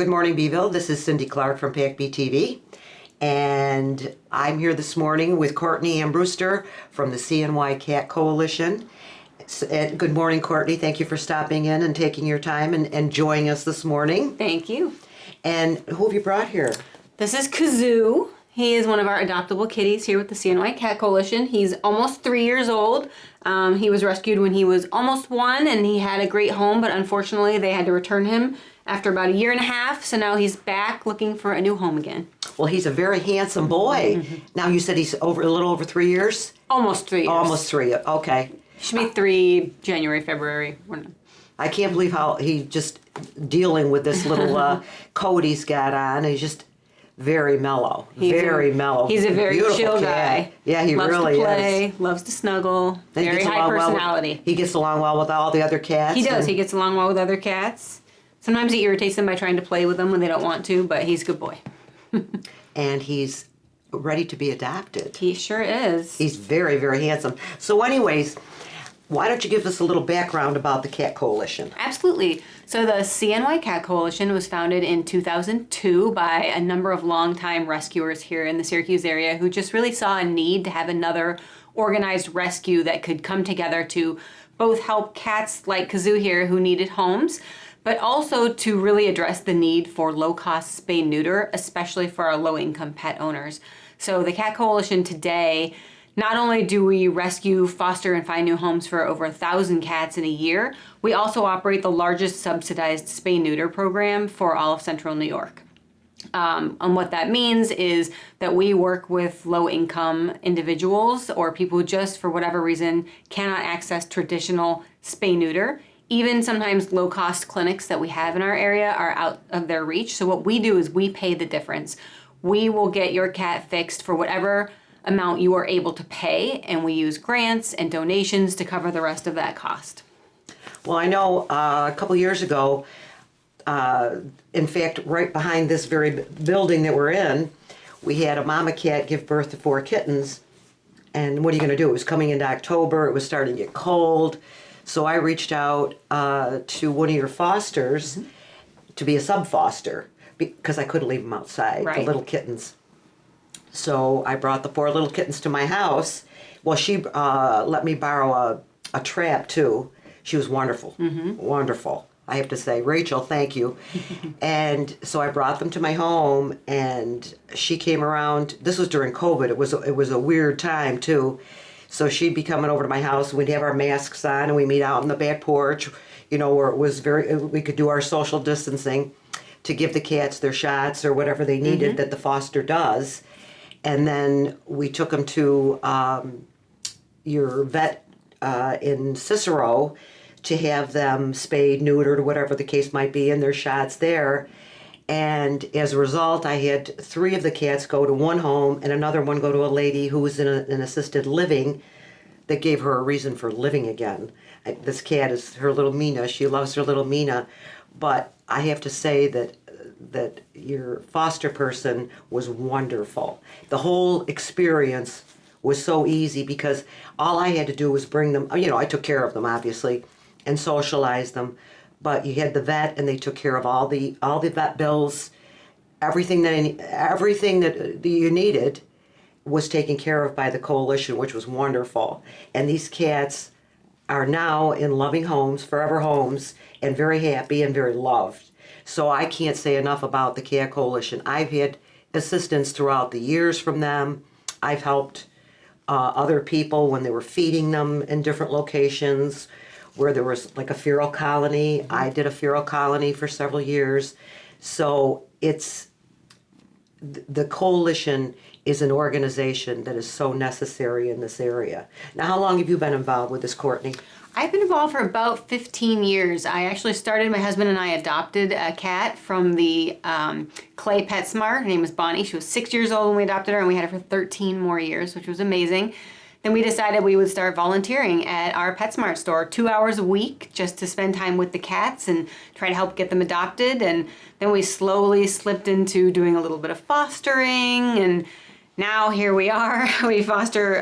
Good morning, Beeville. This is Cindy Clark from PAC-B TV, and I'm here this morning with Courtney ARMBRUSTER from the CNY Cat Coalition. And good morning, Courtney. Thank you for stopping in and taking your time and joining us this morning. Thank you. And who have you brought here? This is KAZOO. He is one of our adoptable kitties here with the CNY Cat Coalition. He's almost 3 years old. He was rescued when he was almost 1, and he had a great home, but unfortunately they had to return him after about 1.5 years, so now he's back looking for a new home again. Well, he's a very handsome boy. Mm-hmm. Now, you said he's a little over 3 years? Almost 3 years. Almost 3, okay. Should be 3 January, February. I can't believe how he's just dealing with this little coat he's got on. He's just very mellow, very mellow. He's a very chill guy. Yeah, he really is. Loves to play, loves to snuggle, very high personality. He gets along well with all the other cats? He does. He gets along well with other cats. Sometimes he irritates them by trying to play with them when they don't want to, but he's a good boy. And he's ready to be adopted. He sure is. He's very, very handsome. So anyways, why don't you give us a little background about the Cat Coalition? Absolutely. So the CNY Cat Coalition was founded in 2002 by a number of longtime rescuers here in the Syracuse area who just really saw a need to have another organized rescue that could come together to both help cats like KAZOO here who needed homes, but also to really address the need for low-cost spay-neuter, especially for our low-income pet owners. So the Cat Coalition today, not only do we rescue, foster, and find new homes for over 1,000 cats in a year, we also operate the largest subsidized spay-neuter program for all of Central New York. And what that means is that we work with low-income individuals or people who just, for whatever reason, cannot access traditional spay-neuter. Even sometimes low-cost clinics that we have in our area are out of their reach. So what we do is we pay the difference. We will get your cat fixed for whatever amount you are able to pay, and we use grants and donations to cover the rest of that cost. Well, I know a couple years ago, in fact, right behind this very building that we're in, we had a mama cat give birth to 4 kittens. And what are you going to do? It was coming into October. It was starting to get cold. So I reached out to one of your fosters to be a sub-foster because I couldn't leave them outside, the little kittens. So I brought the 4 little kittens to my house. Well, she let me borrow a trap, too. She was wonderful, wonderful. I have to say, Rachel, thank you. And so I brought them to my home, and she came around. This was during COVID. It was a weird time, too. So she'd be coming over to my house, and we'd have our masks on, and we meet out on the back porch, you know, where it was we could do our social distancing to give the cats their shots or whatever they needed that the foster does. And then we took them to your vet in Cicero to have them spayed, neutered, or whatever the case might be, and their shots there. And as a result, I had 3 of the cats go to one home and another one go to a lady who was in an assisted living that gave her a reason for living again. This cat is her little Mina. She loves her little Mina. But I have to say that your foster person was wonderful. The whole experience was so easy because all I had to do was bring them, you know, I took care of them, obviously, and socialize them. But you had the vet, and they took care of all the vet bills, everything that you needed was taken care of by the coalition, which was wonderful. And these cats are now in loving homes, forever homes, and very happy and very loved. So I can't say enough about the Cat Coalition. I've had assistance throughout the years from them. I've helped other people when they were feeding them in different locations, where there was like a feral colony. I did a feral colony for several years. So the coalition is an organization that is so necessary in this area. Now, how long have you been involved with this, Courtney? I've been involved for about 15 years. I actually started, my husband and I adopted a cat from the Clay PetSmart. Her name was Bonnie. She was 6 years old when we adopted her, and we had her for 13 more years, which was amazing. Then we decided we would start volunteering at our PetSmart store 2 hours a week just to spend time with the cats and try to help get them adopted. And then we slowly slipped into doing a little bit of fostering, and now here we are. We foster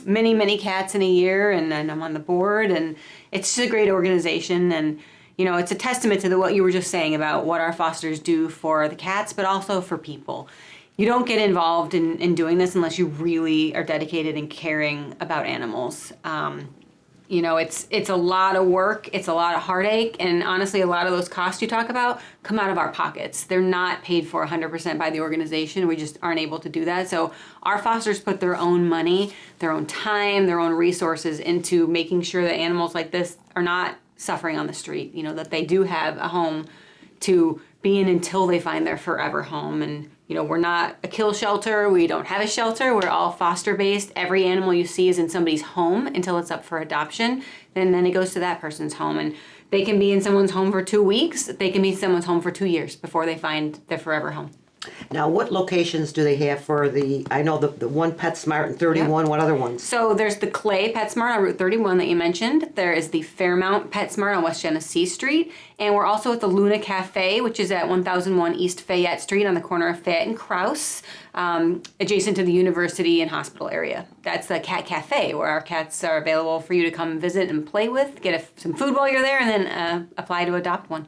many cats in a year, and I'm on the board, and it's just a great organization. And you know, it's a testament to what you were just saying about what our fosters do for the cats, but also for people. You don't get involved in doing this unless you really are dedicated and caring about animals. You know, it's a lot of work, it's a lot of heartache, and honestly, a lot of those costs you talk about come out of our pockets. They're not paid for 100% by the organization. We just aren't able to do that. So our fosters put their own money, their own time, their own resources into making sure that animals like this are not suffering on the street, you know, that they do have a home to be in until they find their forever home. And you know, we're not a kill shelter. We don't have a shelter. We're all foster based. Every animal you see is in somebody's home until it's up for adoption. And then it goes to that person's home. And they can be in someone's home for 2 weeks. They can be in someone's home for 2 years before they find their forever home. Now, what locations do they have for I know the one PetSmart and 31, what other ones? So there's the Clay PetSmart on Route 31 that you mentioned. There is the Fairmount PetSmart on West Genesee Street. And we're also at the Luna Cafe, which is at 1001 East Fayette Street on the corner of Fayette and Krause, adjacent to the university and hospital area. That's the Cat Cafe, where our cats are available for you to come visit and play with, get some food while you're there, and then apply to adopt one.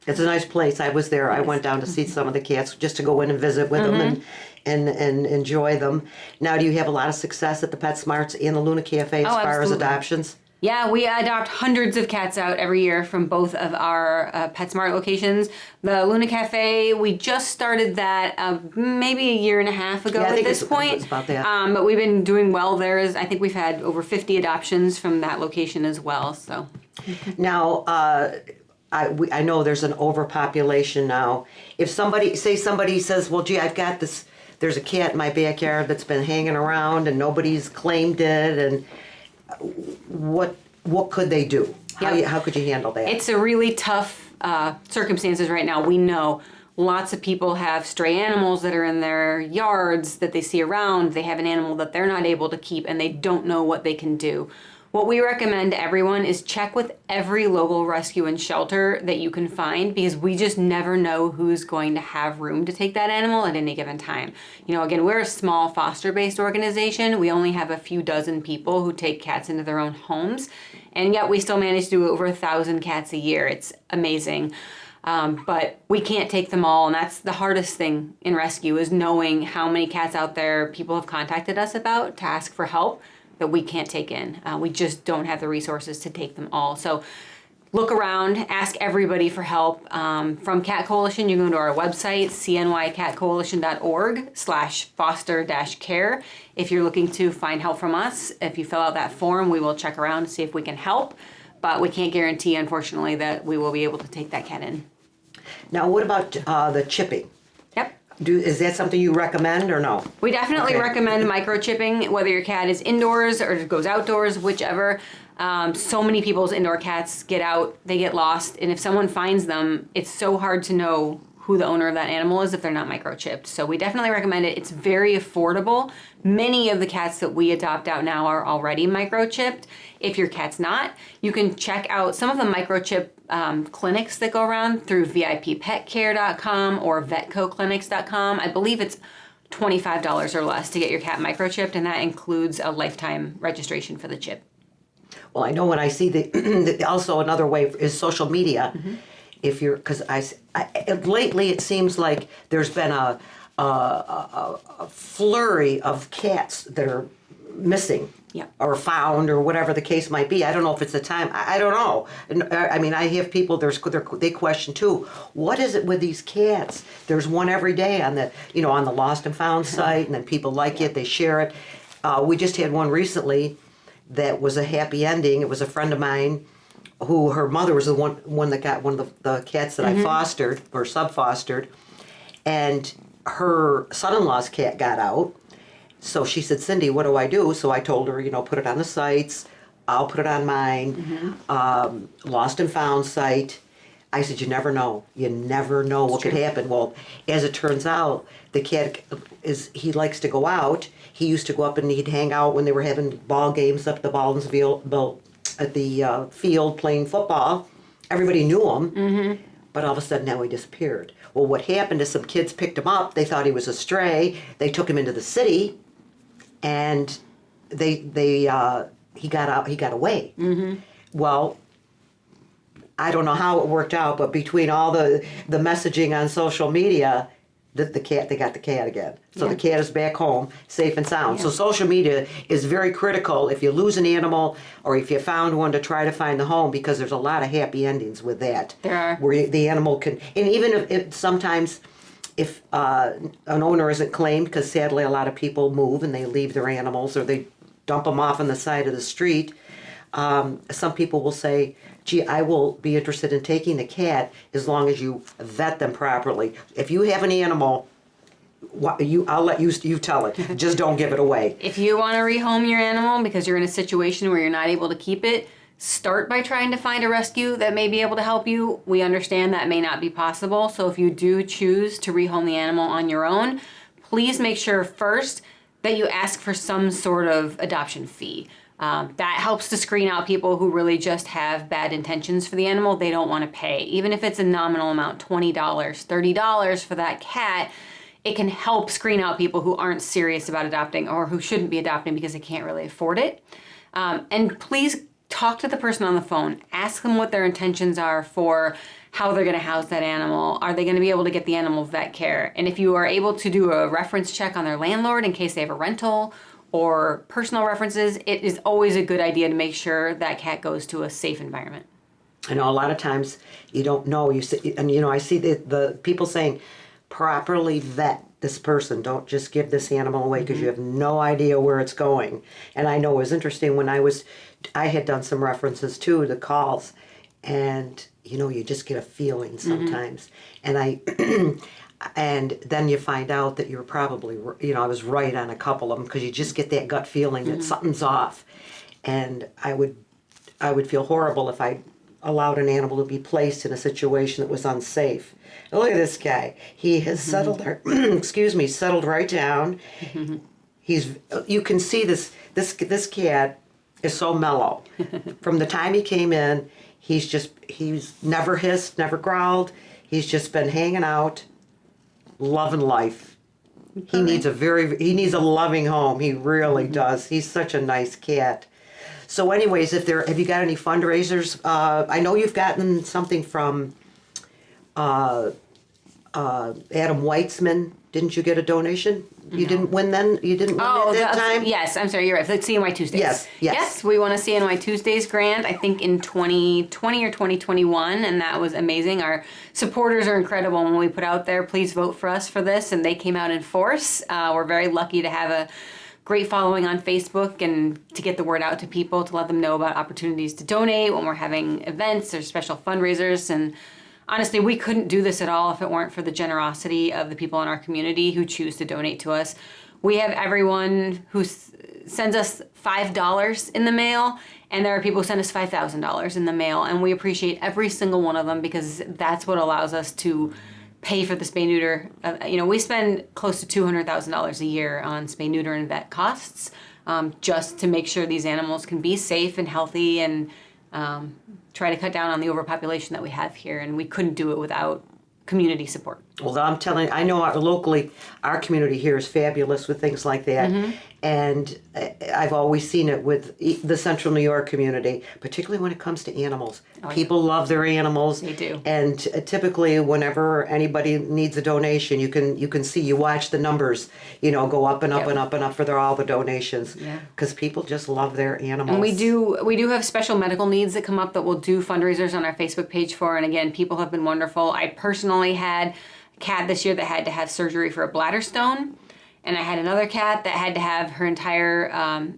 It's a nice place. I was there. I went down to see some of the cats just to go in and visit with them and enjoy them. Now, do you have a lot of success at the PetSmarts and the Luna Cafe as far as adoptions? Yeah, we adopt hundreds of cats out every year from both of our PetSmart locations. The Luna Cafe, we just started that maybe a year and a half ago at this point. It's about that. But we've been doing well there. I think we've had over 50 adoptions from that location as well. So Now, I know there's an overpopulation now. If somebody says, well, gee, I've got this, there's a cat in my backyard that's been hanging around and nobody's claimed it, and what could they do? How could you handle that? it's a really tough circumstances right now. We know lots of people have stray animals that are in their yards that they see around. They have an animal that they're not able to keep and they don't know what they can do. What we recommend to everyone is check with every local rescue and shelter that you can find, because we just never know who's going to have room to take that animal at any given time. You know, again, we're a small foster-based organization. We only have a few dozen people who take cats into their own homes, and yet we still manage to do over 1,000 cats a year. It's amazing. But we can't take them all, and that's the hardest thing in rescue, is knowing how many cats out there people have contacted us about to ask for help that we can't take in. We just don't have the resources to take them all. So look around, ask everybody for help. From Cat Coalition, you can go to our website, cnycatcoalition.org/foster-care. If you're looking to find help from us, if you fill out that form, we will check around to see if we can help. But we can't guarantee, unfortunately, that we will be able to take that cat in. Now, what about the chipping? Yep. Is that something you recommend or no? We definitely recommend microchipping, whether your cat is indoors or goes outdoors, whichever. So many people's indoor cats get out, they get lost, and if someone finds them, it's so hard to know who the owner of that animal is if they're not microchipped. So we definitely recommend it. It's very affordable. Many of the cats that we adopt out now are already microchipped. If your cat's not, you can check out some of the microchip clinics that go around through VIPpetcare.com or VetcoClinics.com. I believe it's $25 or less to get your cat microchipped, and that includes a lifetime registration for the chip. Well, I know when I see also another way is social media. If you're, because lately it seems like there's been a flurry of cats that are missing. Yep. Or found, or whatever the case might be. I don't know if it's the time. I don't know. I mean, I have people. They question too. What is it with these cats? There's one every day on the Lost and Found site, and then people like it. They share it. We just had one recently that was a happy ending. It was a friend of mine who her mother was the one that got one of the cats that I fostered or sub-fostered, and her son-in-law's cat got out. So she said, Cindy, what do I do? So I told her, put it on the sites. I'll put it on mine. Lost and Found site. I said, you never know. You never know what could happen. Well, as it turns out, the cat he likes to go out. He used to go up and he'd hang out when they were having ball games up at the Baldwinsville at the field playing football. Everybody knew him. But all of a sudden now he disappeared. Well, what happened is some kids picked him up. They thought he was a stray. They took him into the city. And he got out. He got away. Well, I don't know how it worked out, but between all the messaging on social media, they got the cat again. So the cat is back home, safe and sound. So social media is very critical if you lose an animal or if you found one to try to find the home, because there's a lot of happy endings with that. There are. Where the animal can, and even if sometimes if an owner isn't claimed, because sadly a lot of people move and they leave their animals or they dump them off on the side of the street, some people will say, gee, I will be interested in taking the cat as long as you vet them properly. If you have an animal, I'll let you tell it. Just don't give it away. If you want to rehome your animal because you're in a situation where you're not able to keep it, start by trying to find a rescue that may be able to help you. We understand that may not be possible. So if you do choose to rehome the animal on your own, please make sure first that you ask for some sort of adoption fee. That helps to screen out people who really just have bad intentions for the animal. They don't want to pay. Even if it's a nominal amount, $20, $30 for that cat, it can help screen out people who aren't serious about adopting or who shouldn't be adopting because they can't really afford it. And please talk to the person on the phone. Ask them what their intentions are for how they're going to house that animal. Are they going to be able to get the animal vet care? And if you are able to do a reference check on their landlord in case they have a rental or personal references, it is always a good idea to make sure that cat goes to a safe environment. I know a lot of times you don't know. I see the people saying, properly vet this person. Don't just give this animal away because you have no idea where it's going. And I know it was interesting when I had done some references too, the calls, and you just get a feeling sometimes. And and then you find out that you're probably, I was right on a couple of them because you just get that gut feeling that something's off. And I would feel horrible if I allowed an animal to be placed in a situation that was unsafe. Now, look at this guy. He has settled, settled right down. You can see this cat is so mellow. From the time he came in, he's never hissed, never growled. He's just been hanging out, loving life. He needs a loving home. He really does. He's such a nice cat. So anyways, have you got any fundraisers? I know you've gotten something from Adam Weitzman. Didn't you get a donation? You didn't win then? You didn't win at that time? Yes, I'm sorry, you're right. It's CNY Tuesdays. Yes. We won a CNY Tuesdays grant, I think in 2020 or 2021, and that was amazing. Our supporters are incredible. When we put out there, please vote for us for this, and they came out in force. We're very lucky to have a great following on Facebook and to get the word out to people, to let them know about opportunities to donate when we're having events or special fundraisers. And honestly, we couldn't do this at all if it weren't for the generosity of the people in our community who choose to donate to us. We have everyone who sends us $5 in the mail, and there are people who send us $5,000 in the mail, and we appreciate every single one of them because that's what allows us to pay for the spay neuter. We spend close to $200,000 a year on spay neuter and vet costs, just to make sure these animals can be safe and healthy and try to cut down on the overpopulation that we have here. And we couldn't do it without community support. Well, I'm telling you, I know locally, our community here is fabulous with things like that. And I've always seen it with the Central New York community, particularly when it comes to animals. People love their animals. They do. And typically, whenever anybody needs a donation, you watch the numbers, go up and up and up and up for all the donations. Yeah. Because people just love their animals. And we do have special medical needs that come up that we'll do fundraisers on our Facebook page for. And again, people have been wonderful. I personally had a cat this year that had to have surgery for a bladder stone. And I had another cat that had to have her entire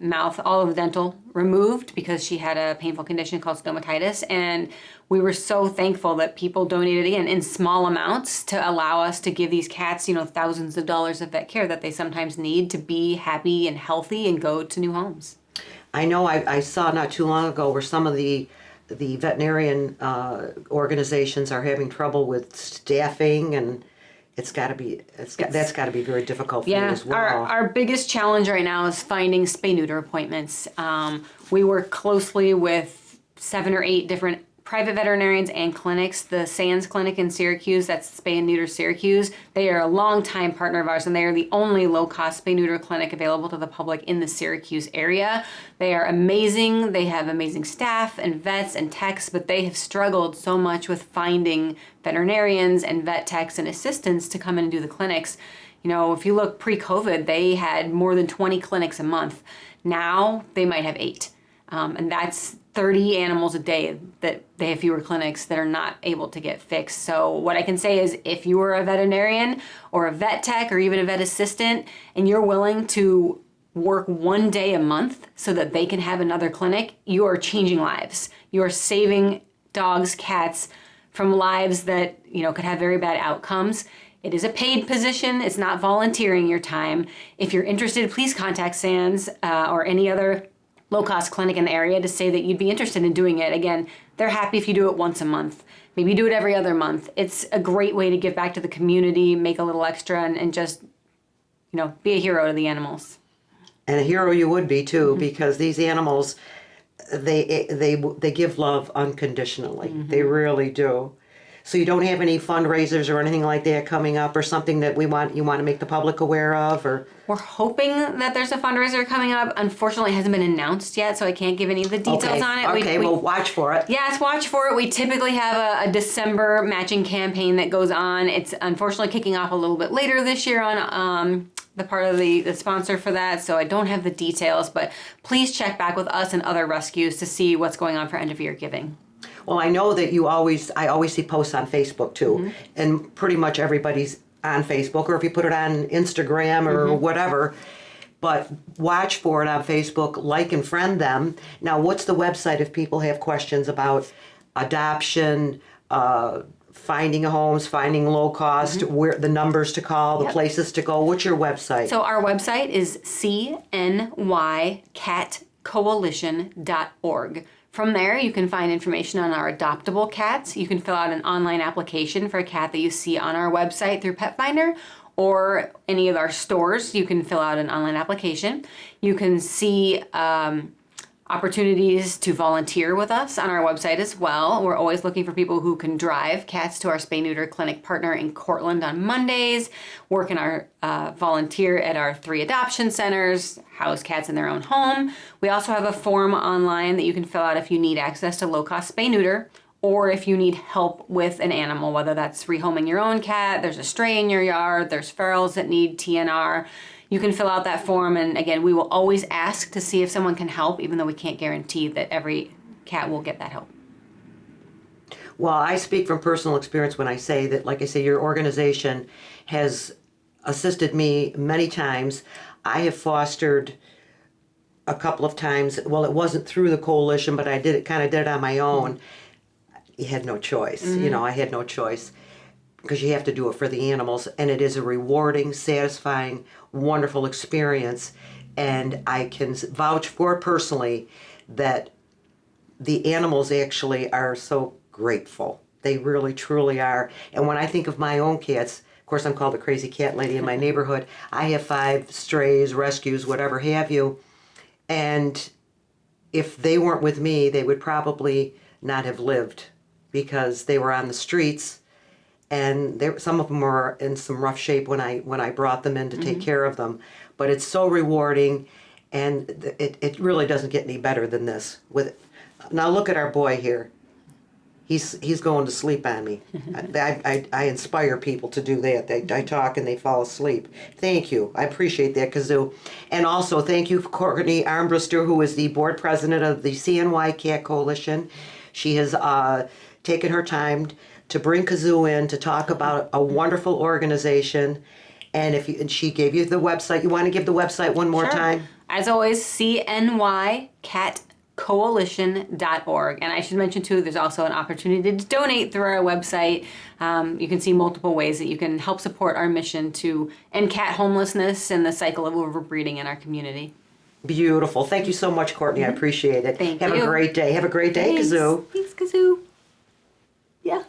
mouth, all of the dental, removed because she had a painful condition called stomatitis. And we were so thankful that people donated, again, in small amounts to allow us to give these cats, thousands of dollars of vet care that they sometimes need to be happy and healthy and go to new homes. I know I saw not too long ago where some of the veterinarian organizations are having trouble with staffing, and that's got to be very difficult for you as well. Our biggest challenge right now is finding spay neuter appointments. We work closely with 7 or 8 different private veterinarians and clinics. The Sands Clinic in Syracuse, that's Spay and Neuter Syracuse, they are a longtime partner of ours, and they are the only low-cost spay neuter clinic available to the public in the Syracuse area. They are amazing. They have amazing staff and vets and techs, but they have struggled so much with finding veterinarians and vet techs and assistants to come in and do the clinics. You know, if you look pre-COVID, they had more than 20 clinics a month. Now they might have 8. And that's 30 animals a day that they have fewer clinics that are not able to get fixed. So what I can say is if you are a veterinarian or a vet tech or even a vet assistant and you're willing to work 1 day a month so that they can have another clinic, you are changing lives. You are saving dogs, cats from lives that, you know, could have very bad outcomes. It is a paid position. It's not volunteering your time. If you're interested, please contact Sands or any other low-cost clinic in the area to say that you'd be interested in doing it. Again, they're happy if you do it once a month. Maybe do it every other month. It's a great way to give back to the community, make a little extra, and just, you know, be a hero to the animals. And a hero you would be too, because these animals, they give love unconditionally. They really do. So you don't have any fundraisers or anything like that coming up, or something that you want to make the public aware of, or? We're hoping that there's a fundraiser coming up. Unfortunately, it hasn't been announced yet, so I can't give any of the details on it. Okay, we'll watch for it. Yes, watch for it. We typically have a December matching campaign that goes on. It's unfortunately kicking off a little bit later this year on the part of the sponsor for that, so I don't have the details, but please check back with us and other rescues to see what's going on for end of year giving. Well, I know that I always see posts on Facebook too, and pretty much everybody's on Facebook, or if you put it on Instagram or whatever, but watch for it on Facebook, like and friend them. Now, what's the website if people have questions about adoption, finding homes, finding low cost, where the numbers to call, the places to go? What's your website? So our website is CNY Cat Coalition.org. From there, you can find information on our adoptable cats. You can fill out an online application for a cat that you see on our website through Pet Finder, or any of our stores. You can fill out an online application. You can see opportunities to volunteer with us on our website as well. We're always looking for people who can drive cats to our spay neuter clinic partner in Cortland on Mondays, work in our volunteer at our 3 adoption centers, house cats in their own home. We also have a form online that you can fill out if you need access to low-cost spay neuter, or if you need help with an animal, whether that's rehoming your own cat, there's a stray in your yard, there's ferals that need TNR. You can fill out that form, and again, we will always ask to see if someone can help, even though we can't guarantee that every cat will get that help. Well, I speak from personal experience when I say that, like I say, your organization has assisted me many times. I have fostered a couple of times. Well, it wasn't through the coalition, but I did it on my own. You had no choice. You know, I had no choice, because you have to do it for the animals, and it is a rewarding, satisfying, wonderful experience. And I can vouch for personally that the animals actually are so grateful. They really, truly are. And when I think of my own cats, of course, I'm called the crazy cat lady in my neighborhood. I have 5 strays, rescues, whatever have you. And if they weren't with me, they would probably not have lived, because they were on the streets. And some of them were in some rough shape when I brought them in to take care of them. But it's so rewarding, and it really doesn't get any better than this. Now look at our boy here. He's going to sleep on me. I inspire people to do that. I talk and they fall asleep. Thank you. I appreciate that, KAZOO. And also thank you for Courtney Armbruster, who is the board president of the CNY Cat Coalition. She has taken her time to bring KAZOO in to talk about a wonderful organization. And she gave you the website. You want to give the website one more time? As always, CNYCatCoalition.org. And I should mention too, there's also an opportunity to donate through our website. You can see multiple ways that you can help support our mission to end cat homelessness and the cycle of overbreeding in our community. Beautiful. Thank you so much, Courtney. I appreciate it. Thank you. Have a great day. Have a great day, KAZOO. Thanks, KAZOO. Yeah.